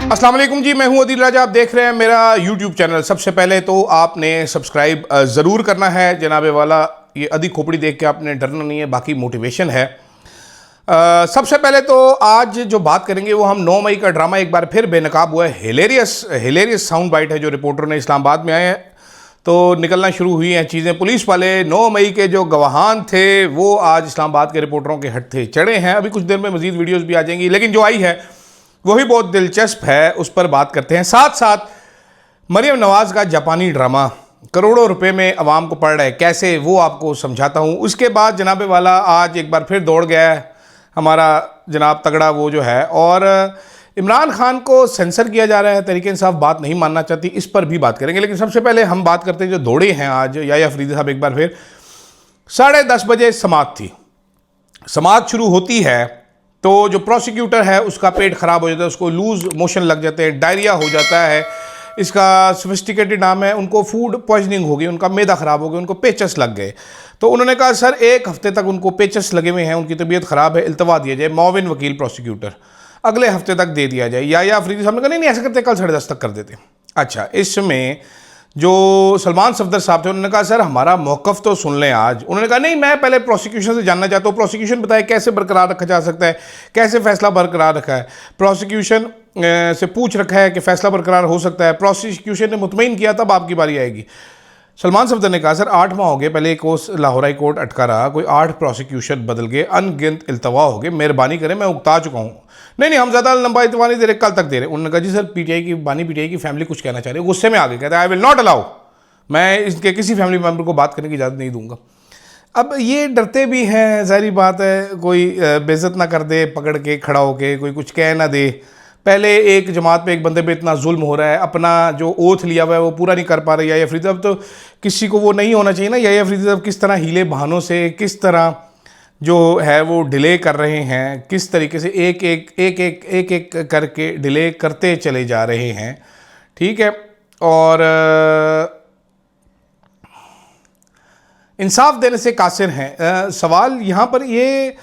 अस्सलाम वालेकुम जी, मैं हूं अदील राजा। आप देख रहे हैं मेरा यूट्यूब चैनल। सबसे पहले तो आपने सब्सक्राइब ज़रूर करना है जनाबे वाला। ये अदी खोपड़ी देख के आपने डरना नहीं है, बाकी मोटिवेशन है। सबसे पहले तो आज जो बात करेंगे वो हम 9 मई का ड्रामा एक बार फिर बेनकाब हुआ है। हिलेरियस साउंड बाइट है जो रिपोर्टर ने इस्लामाबाद में आए हैं तो निकलना शुरू हुई हैं चीज़ें। पुलिस वाले 9 मई के जो गवाहान थे वो आज इस्लामाबाद के रिपोर्टरों के हट थे चढ़े हैं। अभी कुछ देर में मज़ीद वीडियोज़ भी आ जाएंगी, लेकिन जो आई है वही बहुत दिलचस्प है, उस पर बात करते हैं। साथ साथ मरियम नवाज़ का जापानी ड्रामा करोड़ों रुपए में अवाम को पड़ रहा है, कैसे वो आपको समझाता हूँ। उसके बाद जनाबे वाला आज एक बार फिर दौड़ गया है हमारा जनाब तगड़ा वो जो है, और इमरान खान को सेंसर किया जा रहा है। तहरीक इंसाफ बात नहीं मानना चाहती, इस पर भी बात करेंगे। लेकिन सबसे पहले हम बात करते हैं जो दौड़े हैं आज याया फरीदी साहब। एक बार फिर 10:30 बजे समाअत थी। समाअत शुरू होती है तो जो प्रोसिक्यूटर है उसका पेट ख़राब हो जाता है, उसको लूज़ मोशन लग जाते हैं, डायरिया हो जाता है। इसका सोफिस्टिकेटेड नाम है, उनको फूड पॉइजनिंग हो गई, उनका मैदा ख़राब हो गया, उनको पेचस लग गए। तो उन्होंने कहा सर 1 हफ्ते तक उनको पेचस लगे हुए हैं, उनकी तबीयत ख़राब है, इल्तवा दिया जाए। मौविन वकील प्रोसिक्यूटर अगले हफ्ते तक दे दिया जाए। या फरीदी साहब ने कहा नहीं ऐसा करते, कल 10:30 तक कर देते। अच्छा, इसमें जो सलमान सफदर साहब थे उन्होंने कहा सर हमारा मौक़िफ़ तो सुन लें आज। उन्होंने कहा नहीं, मैं पहले प्रोसिक्यूशन से जानना चाहता हूँ, प्रोसिक्यूशन बताए कैसे बरकरार रखा जा सकता है, कैसे फ़ैसला बरकरार रखा है। प्रोसिक्यूशन से पूछ रखा है कि फ़ैसला बरकरार हो सकता है, प्रोसिक्यूशन ने मुतमईन किया, तब आपकी बारी आएगी। सलमान सफदर ने कहा सर 8 माह हो गए, पहले एक लाहौर हाई कोर्ट अटका रहा, कोई 8 प्रोसिक्यूशन बदल गए, अनगिनत इल्तवा हो गए, मेहरबानी करें, मैं उकता चुका हूँ। नहीं हम ज़्यादा लंबा इल्तवा नहीं दे रहे, कल तक दे रहे। उन्होंने कहा जी सर पीटीआई की फैमिली कुछ कहना चाह रही है। गुस्से में आ गए, कहते हैं आई विल नॉट अलाउ, मैं इसके किसी फैमिली मेम्बर को बात करने की इजाज़त नहीं दूंगा। अब ये डरते भी हैं, ज़ाहिर बात है, कोई बेइज्जत ना कर दे पकड़ के खड़ा होके, कोई कुछ कह ना दे। पहले एक जमात पे एक बंदे पे इतना जुल्म हो रहा है, अपना जो ओथ लिया हुआ है वो पूरा नहीं कर पा रहे याया फरीदी साहब। तो किसी को वो नहीं होना चाहिए ना, याया फरीदी साहब किस तरह हीले बहानों से किस तरह जो है वो डिले कर रहे हैं, किस तरीके से एक करके डिले करते चले जा रहे हैं। ठीक है, और इंसाफ देने से कासिर हैं। सवाल यहाँ पर ये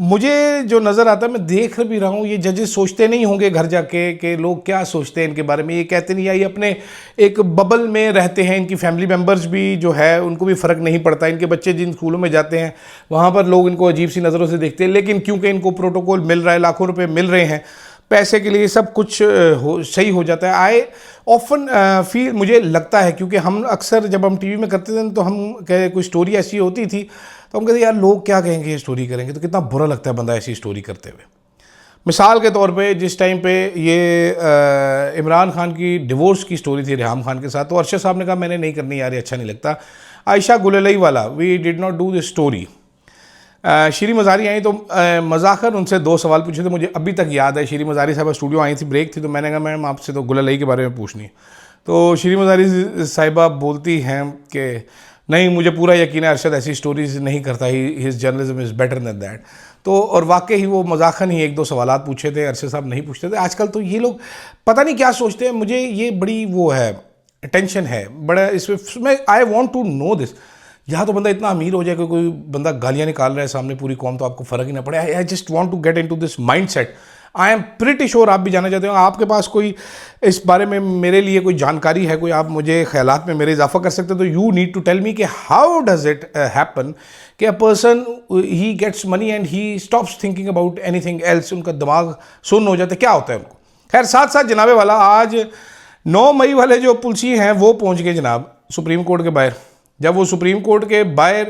मुझे जो नज़र आता है, मैं देख भी रहा हूँ, ये जजेस सोचते नहीं होंगे घर जाके कि लोग क्या सोचते हैं इनके बारे में। ये कहते नहीं, या ये अपने एक बबल में रहते हैं। इनकी फैमिली मेम्बर्स भी जो है उनको भी फ़र्क नहीं पड़ता। इनके बच्चे जिन स्कूलों में जाते हैं वहाँ पर लोग इनको अजीब सी नज़रों से देखते हैं, लेकिन क्योंकि इनको प्रोटोकॉल मिल रहा है, लाखों रुपये मिल रहे हैं, पैसे के लिए सब कुछ सही हो जाता है। आई ऑफन फील, मुझे लगता है, क्योंकि हम अक्सर जब हम टीवी में करते थे तो हम कोई स्टोरी ऐसी होती थी तो हम कहते यार लोग क्या कहेंगे ये स्टोरी करेंगे, तो कितना बुरा लगता है बंदा ऐसी स्टोरी करते हुए। मिसाल के तौर पे जिस टाइम पे ये इमरान खान की डिवोर्स की स्टोरी थी रेहाम खान के साथ, तो अरशद साहब ने कहा मैंने नहीं करनी यार, ये अच्छा नहीं लगता। आयशा गुललई वाला, we did not do this story. Shireen Mazari आई तो मजाकर उनसे 2 सवाल पूछे थे, मुझे अभी तक याद है। शीरी मज़ारी साहब स्टूडियो आई थी, ब्रेक थी, तो मैंने कहा मैम आपसे तो गुललई के बारे में पूछनी है। तो शीरी मज़ारी साहिबा बोलती हैं कि नहीं, मुझे पूरा यकीन है अरशद ऐसी स्टोरीज नहीं करता, his journalism is better than that. तो और वाकई ही वो मजाकन ही 1-2 सवालात पूछे थे, अरशद साहब नहीं पूछते थे। आजकल तो ये लोग पता नहीं क्या सोचते हैं, मुझे ये बड़ी वो है, टेंशन है बड़ा इसमें। I want to know this. यहाँ तो बंदा इतना अमीर हो जाए कि कोई बंदा गालियाँ निकाल रहा है सामने पूरी कौम, तो आपको फ़र्क ही ना पड़े। I just want to get into this mindset. I am pretty sure आप भी जानना चाहते हो, आपके पास कोई इस बारे में मेरे लिए कोई जानकारी है, कोई आप मुझे ख्यालात में मेरे इजाफा कर सकते हो, तो you need to tell me कि हाउ डज़ इट हैपन कि a person he gets money and he stops thinking about anything else, उनका दिमाग सुन्न हो जाता है, क्या होता है उनको। खैर, साथ साथ जनाबे वाला आज 9 मई वाले जो पुलिसी हैं वो पहुँच गए जनाब सुप्रीम कोर्ट के बाहर। जब वो सुप्रीम कोर्ट के बाहर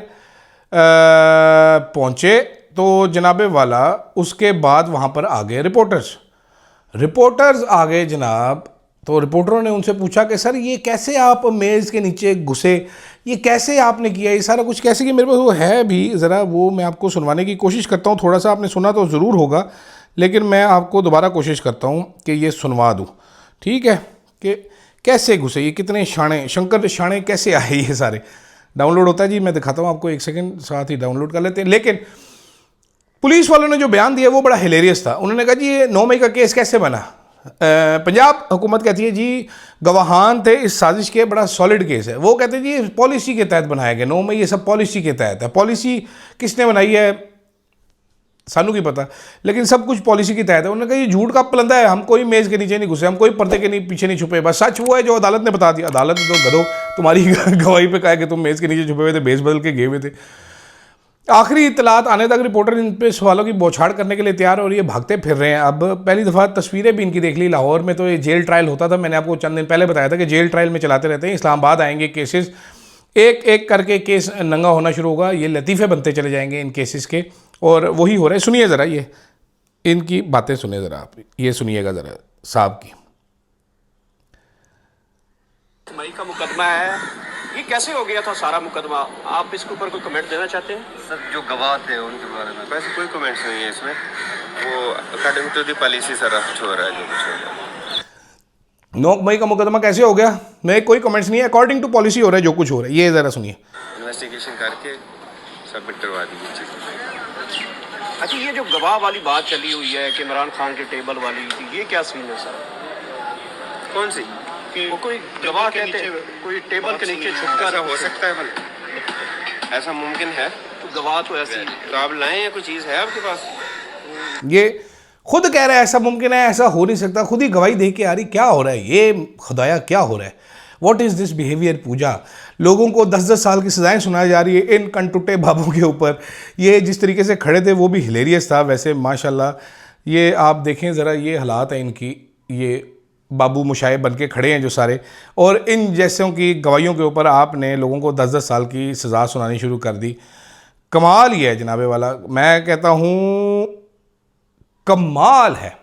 पहुँचे तो जनाबे वाला उसके बाद वहाँ पर आ गए रिपोर्टर्स आ गए जनाब। तो रिपोर्टरों ने उनसे पूछा कि सर ये कैसे आप मेज़ के नीचे घुसे, ये कैसे आपने किया, ये सारा कुछ कैसे किया। मेरे पास वो है भी, ज़रा वो मैं आपको सुनवाने की कोशिश करता हूँ। थोड़ा सा आपने सुना तो ज़रूर होगा, लेकिन मैं आपको दोबारा कोशिश करता हूँ कि ये सुनवा दूँ। ठीक है, कि कैसे घुसे, ये कितने शाणे, शंकर शाणे कैसे आए ये सारे। डाउनलोड होता है जी, मैं दिखाता हूँ आपको, 1 सेकेंड, साथ ही डाउनलोड कर लेते हैं। लेकिन पुलिस वालों ने जो बयान दिया वो बड़ा हिलेरियस था। उन्होंने कहा जी ये 9 मई का केस कैसे बना। पंजाब हुकूमत कहती है जी गवाहान थे इस साजिश के, बड़ा सॉलिड केस है। वो कहते हैं जी पॉलिसी के तहत बनाया गया 9 मई, ये सब पॉलिसी के तहत है। पॉलिसी किसने बनाई है? सानू की पता, लेकिन सब कुछ पॉलिसी के तहत है। उन्होंने कहा ये झूठ का पलंदा है, हम कोई मेज़ के नीचे नहीं घुसे, हम कोई पर्दे के पीछे नहीं छुपे, बस सच वो है जो अदालत ने बता दिया। अदालत ने तो गधो तुम्हारी गवाही पे कहा कि तुम मेज़ के नीचे छुपे हुए थे, बेस बदल के गए हुए थे। आखिरी इतलात आने तक रिपोर्टर इन पे सवालों की बौछार करने के लिए तैयार और ये भागते फिर रहे हैं। अब पहली दफ़ा तस्वीरें भी इनकी देख ली। लाहौर में तो ये जेल ट्रायल होता था, मैंने आपको चंद दिन पहले बताया था कि जेल ट्रायल में चलाते रहते हैं। इस्लामाबाद आएंगे केसेस, एक एक करके केस नंगा होना शुरू होगा, ये लतीफ़े बनते चले जाएंगे इन केसेस के, और वही हो रहा है। सुनिए ज़रा, ये इनकी बातें सुनिए ज़रा, आप ये सुनिएगा ज़रा साहब की। मई का मुकदमा है, ये कैसे हो गया था सारा मुकदमा? आप इसके ऊपर कोई कमेंट देना चाहते हैं? सर जो गवाह थे उनके बारे में वैसे कोई कमेंट्स नहीं है इसमें, वो अकॉर्डिंग टू द पॉलिसी सारा कुछ हो रहा है जो कुछ हो रहा है। 9 मई का मुकदमा कैसे हो गया? मैं कोई कमेंट्स नहीं है, अकॉर्डिंग टू पॉलिसी हो रहा है जो कुछ हो रहा है। ये ज़रा सुनिए। इन्वेस्टिगेशन करके सबमिट करवा दीजिए चीज़। अच्छा, ये जो गवाह वाली बात चली हुई है कि इमरान खान के टेबल वाली, ये क्या सीन है सर? कौन सी? कि वो कोई गवाह कहते हैं कोई टेबल के नीचे छुपकर ऐसा हो सकता है भला? ऐसा मुमकिन है? तो गवाह तो ऐसे तो आप लाएं या कोई चीज़ है आपके पास? ये खुद कह रहा है ऐसा मुमकिन है, ऐसा हो नहीं सकता, खुद ही गवाही दे के आ रही। क्या हो रहा है ये खुदाया, क्या हो रहा है? व्हाट इज़ दिस बिहेवियर पूजा? लोगों को 10-10 साल की सजाएं सुनाई जा रही है इन कनटुटे बाबों के ऊपर। ये जिस तरीके से खड़े थे वो भी हिलेरियस था वैसे माशाल्लाह। ये आप देखें ज़रा, ये हालात हैं इनकी, ये बाबू मुशाए बन के खड़े हैं जो सारे, और इन जैसों की गवाहियों के ऊपर आपने लोगों को 10-10 साल की सज़ा सुनानी शुरू कर दी। कमाल ही है जनाबे वाला, मैं कहता हूँ कमाल है।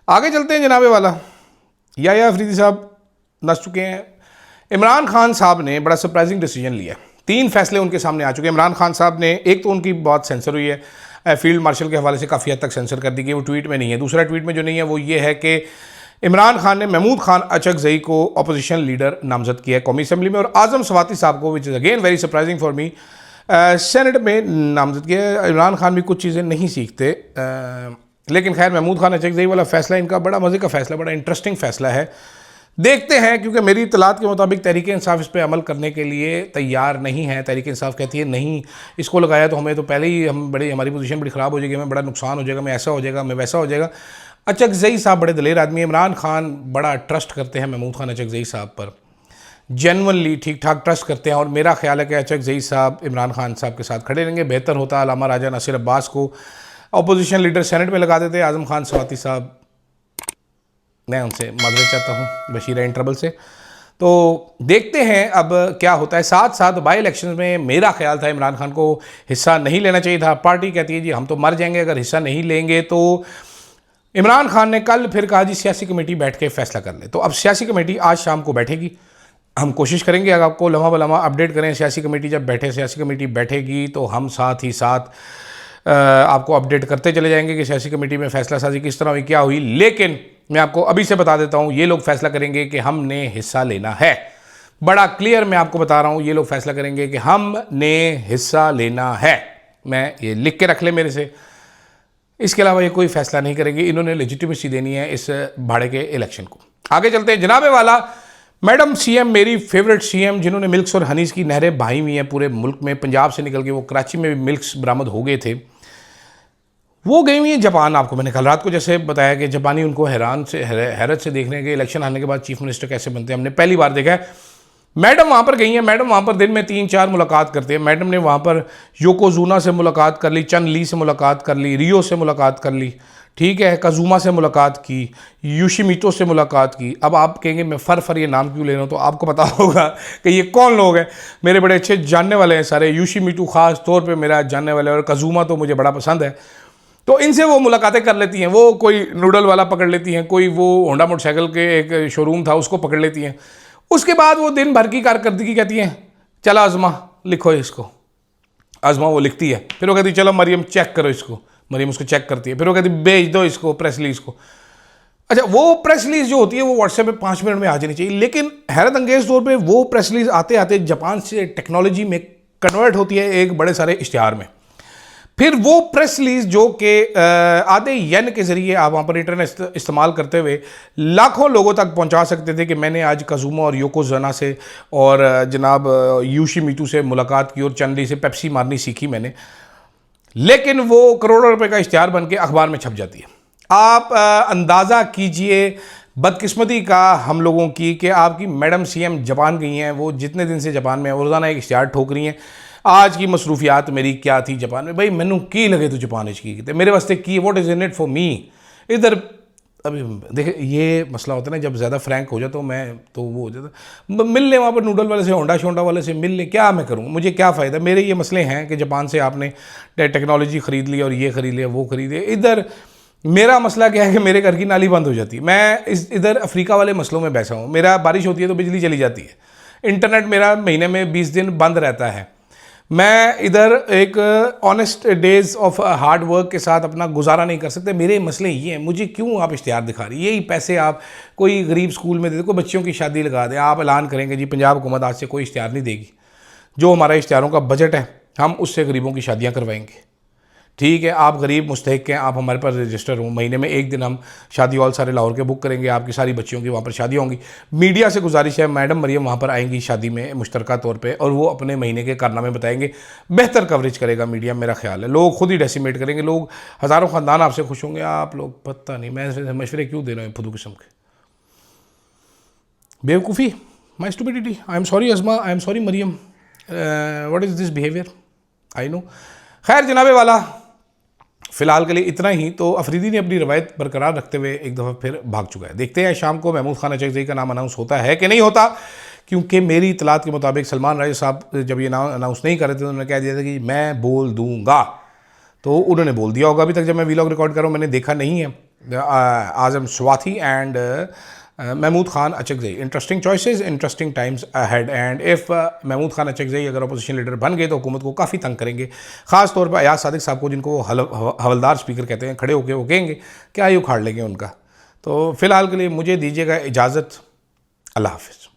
आगे चलते हैं जनाबे वाला। या अफरीदी साहब नस चुके हैं। इमरान खान साहब ने बड़ा सरप्राइजिंग डिसीजन लिया। 3 फैसले उनके सामने आ चुके हैं। इमरान खान साहब ने, एक तो उनकी बात सेंसर हुई है, फील्ड मार्शल के हवाले से काफ़ी हद तक सेंसर कर दी गई, वो ट्वीट में नहीं है। दूसरा ट्वीट में जो नहीं है वो ये है कि इमरान खान ने महमूद खान अचकजई को अपोजिशन लीडर नामजद किया है कौमी असम्बली में, और आज़म सवाती साहब को, which is again very surprising for me, senate में नामजद किया है। इमरान खान भी कुछ चीज़ें नहीं सीखते, लेकिन खैर महमूद खान अचकजई वाला फ़ैसला इनका बड़ा मज़े का फ़ैसला, बड़ा इंटरेस्टिंग फ़ैसला है। देखते हैं, क्योंकि मेरी इतलात के मुताबिक तहरीक इंसाफ इस पर अमल करने के लिए तैयार नहीं है। तहरीक इंसाफ कहती है नहीं, इसको लगाया तो हमें तो पहले ही हमारी पोजीशन बड़ी ख़राब हो जाएगी, हमें बड़ा नुकसान हो जाएगा, हमें ऐसा हो जाएगा, हमें वैसा हो जाएगा। अचकजई साहब बड़े दलेर आदमी हैं। इमरान खान बड़ा ट्रस्ट करते हैं महमूद खान अचकजई साहब पर, जेनुअनली ठीक ठाक ट्रस्ट करते हैं, और मेरा ख्याल है कि अचकजई साहब इमरान खान साहब के साथ खड़े रहेंगे। बेहतर होता अलामा राजा नासिर अब्बास को अपोजिशन लीडर सेनेट में लगा देते। आज़म खान सवाती साहब, मैं उनसे माजरत चाहता हूँ बशीर इन ट्रबल से। तो देखते हैं अब क्या होता है। साथ साथ बाई इलेक्शन में मेरा ख्याल था इमरान खान को हिस्सा नहीं लेना चाहिए था। पार्टी कहती है जी हम तो मर जाएंगे अगर हिस्सा नहीं लेंगे। तो इमरान खान ने कल फिर कहा जी सियासी कमेटी बैठ के फैसला कर ले। तो अब सियासी कमेटी आज शाम को बैठेगी, हम कोशिश करेंगे अगर आपको लम्हा बलम्हा अपडेट करें। सियासी कमेटी जब सियासी कमेटी बैठेगी तो हम साथ ही साथ आपको अपडेट करते चले जाएंगे कि सियासी कमेटी में फैसला साजी किस तरह हुई, क्या हुई। लेकिन मैं आपको अभी से बता देता हूँ, ये लोग फैसला करेंगे कि हमने हिस्सा लेना है। बड़ा क्लियर मैं आपको बता रहा हूँ, ये लोग फैसला करेंगे कि हमने हिस्सा लेना है। मैं ये लिख के रख ले मेरे से, इसके अलावा ये कोई फैसला नहीं करेंगे। इन्होंने लेजिटिमेसी देनी है इस भाड़े के इलेक्शन को। आगे चलते हैं जनाबे वाला। मैडम सीएम, मेरी फेवरेट सीएम, जिन्होंने मिल्क्स और हनीज़ की नहरें बहाई हुई हैं पूरे मुल्क में, पंजाब से निकल के वो कराची में भी मिल्क्स बरामद हो गए थे, वो गई हुई है जापान। आपको मैंने कल रात को जैसे बताया कि जापानी उनको हैरत से देखने के, इलेक्शन आने के बाद चीफ मिनिस्टर कैसे बनते हैं, हमने पहली बार देखा है। मैडम वहाँ पर गई हैं। मैडम वहाँ पर दिन में 3-4 मुलाकात करते हैं। मैडम ने वहाँ पर योकोजुना से मुलाकात कर ली, चन ली से मुलाकात कर ली, रियो से मुलाकात कर ली, ठीक है, काजुमा से मुलाकात की, योशिमितो से मुलाकात की। अब आप कहेंगे मैं फर ये नाम क्यों ले रहा हूँ, तो आपको पता होगा कि ये कौन लोग हैं। मेरे बड़े अच्छे जानने वाले हैं सारे। योशिमितो ख़ास तौर पे मेरा जानने वाले, और काजुमा तो मुझे बड़ा पसंद है। तो इनसे वो मुलाकातें कर लेती हैं। वो कोई नूडल वाला पकड़ लेती हैं, कोई वो होंडा मोटरसाइकिल के एक शोरूम था उसको पकड़ लेती हैं। उसके बाद वो दिन भर की कारकर्दगी कहती हैं चलो आज़मा लिखो इसको। आज़मा वो लिखती है, फिर वो कहती चलो मरियम चेक करो इसको। मरियम उसको चेक करती है, फिर वो कहती भेज दो इसको प्रेस रिलीज को। अच्छा, वो प्रेस रिलीज जो होती है वो व्हाट्सएप पे 5 मिनट में आ जानी चाहिए, लेकिन हैरत अंगेज तौर पे वो प्रेस रिलीज आते आते जापान से टेक्नोलॉजी में कन्वर्ट होती है एक बड़े सारे इश्तिहार में। फिर वो प्रेस रिलीज जो कि आधे येन के ज़रिए आप वहाँ पर इंटरनेट इस्तेमाल करते हुए लाखों लोगों तक पहुँचा सकते थे कि मैंने आज काजुमा और योकोजुना से और जनाब योशिमितो से मुलाकात की और चंदी से पेप्सी मारनी सीखी मैंने। लेकिन वो करोड़ों रुपए का इश्तिहार बन के अखबार में छप जाती है। आप अंदाज़ा कीजिए बदकिस्मती का हम लोगों की कि आपकी मैडम सीएम जापान गई हैं, वो जितने दिन से जापान में हैं, वो रोज़ाना एक इश्तिहार ठोक रही हैं। आज की मसरूफियात मेरी क्या थी जापान में, भाई मैनू की लगे तो जापान की मेरे वास्ते की, what is in it for me. इधर अभी देखिए ये मसला होता है ना, जब ज़्यादा फ्रैंक हो जाता हूँ मैं तो वो हो जाता, मिल ले वहाँ पर नूडल वाले से, होंडा शोंडा वाले से मिल ले, क्या मैं करूँ, मुझे क्या फ़ायदा। मेरे ये मसले हैं कि जापान से आपने टेक्नोलॉजी ख़रीद ली और ये ख़रीद लिया वो ख़रीद लिया। इधर मेरा मसला क्या है कि मेरे घर की नाली बंद हो जाती है, मैं इधर अफ्रीका वाले मसलों में बैठा हूँ। मेरा बारिश होती है तो बिजली चली जाती है, इंटरनेट मेरा महीने में 20 दिन बंद रहता है। मैं इधर एक honest days of hard work के साथ अपना गुजारा नहीं कर सकते। मेरे मसले ये हैं, मुझे क्यों आप इश्तिहार दिखा रही, यही पैसे आप कोई गरीब स्कूल में दे दे, कोई बच्चियों की शादी लगा दें, आप ऐलान करेंगे जी पंजाब हुकूमत आज से कोई इश्तिहार नहीं देगी, जो हमारा इश्तिहारों का बजट है हम उससे गरीबों की शादियाँ करवाएंगे। ठीक है, आप गरीब मुस्तहिक हैं, आप हमारे पास रजिस्टर हो, महीने में एक दिन हम शादी हॉल सारे लाहौर के बुक करेंगे, आपकी सारी बच्चियों की वहाँ पर शादी होंगी। मीडिया से गुजारिश है, मैडम मरियम वहाँ पर आएंगी शादी में मुश्तरका तौर पे, और वो अपने महीने के कारनामे बताएंगे। बेहतर कवरेज करेगा मीडिया, मेरा ख्याल है। लोग खुद ही डेसिमेट करेंगे, लोग हज़ारों ख़ानदान आपसे खुश होंगे। आप लोग पता नहीं मैं मशवरे क्यों दे रहे हैं फुदू किस्म के, बेवकूफ़ी, my stupidity. I am sorry Azma, I am sorry Maryam, what is this behaviour, I know. खैर जनाबे वाला, फ़िलहाल के लिए इतना ही। तो अफरीदी ने अपनी रवायत बरकरार रखते हुए एक दफ़ा फिर भाग चुका है। देखते हैं शाम को महमूद खान अचकज़ई का नाम अनाउंस होता है कि नहीं होता, क्योंकि मेरी इतलात के मुताबिक सलमान राजा साहब जब ये नाम अनाउंस नहीं कर रहे थे तो उन्होंने कह दिया था कि मैं बोल दूँगा, तो उन्होंने बोल दिया होगा। अभी तक जब मैं वीलॉग रिकॉर्ड कर रहा हूँ मैंने देखा नहीं है। Azam Swati and Mahmood Khan Achakzai, interesting choices, interesting times ahead. And if Mahmood Khan Achakzai अगर अपोजिशन लीडर बन गए तो हुकूमत को काफ़ी तंग करेंगे, ख़ास तौर पर अयाज सादिक साहब को, जिनको हवलदार स्पीकर कहते हैं, खड़े होकर वो कहेंगे क्या ही उखाड़ लेंगे उनका। तो फ़िलहाल के लिए मुझे दीजिएगा इजाज़त, अल्लाह हाफ़िज़।